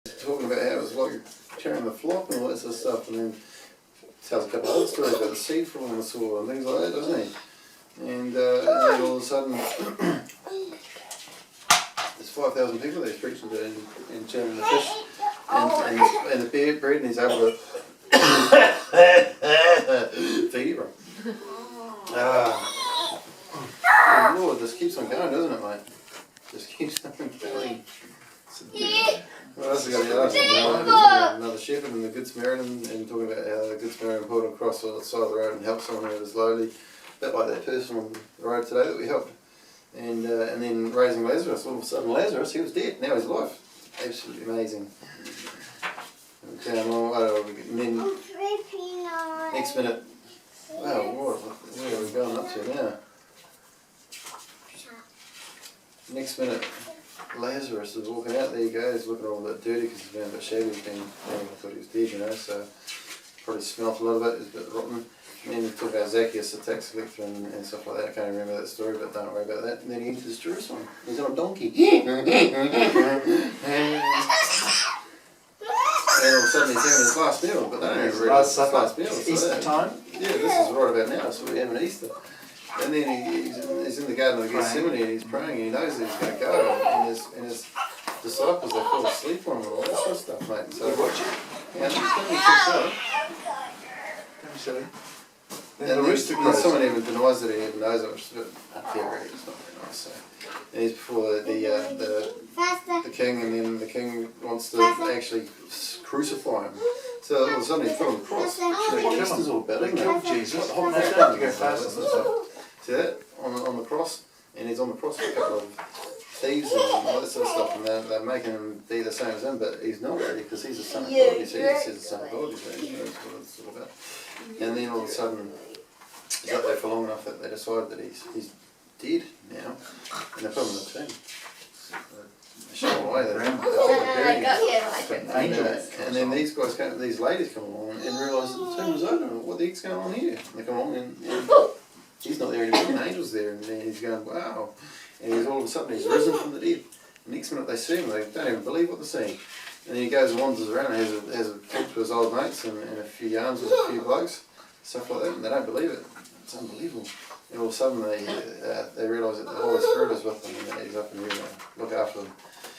talking about how it was like carrying the flock and all that sort of stuff, and then tells a couple of other stories about the seed falling on the soil and things like that, doesn't he? And then all of a sudden, there's 5,000 people that he's preaching to in turning the fish and the bread, and he's able to feed them. The Lord just keeps on going, doesn't it, mate? Just keeps on going. What else we got here? Another shepherd and the Good Samaritan, and talking about how the Good Samaritan pulled across the side of the road and helped someone who was lowly, a bit like that person on the road today that we helped. And then raising Lazarus. All of a sudden Lazarus, he was dead, now he's alive. Absolutely amazing. Okay, and then next minute, wow, where are we going up to now? Next minute, Lazarus is walking out. There you go. He's looking all a bit dirty because he's been a bit shabby. I thought he was dead, you know, so probably smelt a little bit. He's a bit rotten. And then we talk about Zacchaeus, the tax collector, and stuff like that. I can't remember that story, but don't worry about that. And then he enters Jerusalem. He's on a donkey. And all of a sudden he's having his last meal, but they don't even realise it's his last meal. It's Easter time? Yeah, this is right about now, so we're having Easter. And then he's in the Garden of Gethsemane and he's praying and he knows that he's going to go, and his disciples, they fall asleep on him and all that sort of stuff, mate. So yeah, don't be too silly. Don't be silly. And then someone even denies that he even knows it, which is a bit unfair, really. It's not very nice. So. And he's before the king, and then the king wants to actually crucify him. So all of a sudden he's put on the cross. The text is all better, isn't it? Killed Jesus. The whole They thing have to go faster. See that? On the cross? And he's on the cross with a couple of thieves and all that sort of stuff, and they're making him be the same as him, but he's not really, because he's the son of God. He says the son of God, that's what it's all about. And then all of a sudden, he's up there for long enough that they decide that he's dead now, and they put him in the tomb. They show him away, and then these ladies come along and realise that the tomb was open. What the heck's going on here? And they come along and he's not there anymore, and the angel's there, and then he's going, wow. And he's all of a sudden he's risen from the dead. The next minute they see him, they don't even believe what they're seeing. And then he goes and wanders around and has a talk to his old mates and a few yarns with a few blokes, stuff like that, and they don't believe it. It's unbelievable. And all of a sudden they realise that the Holy Spirit is with them and that he's up and going to look after them.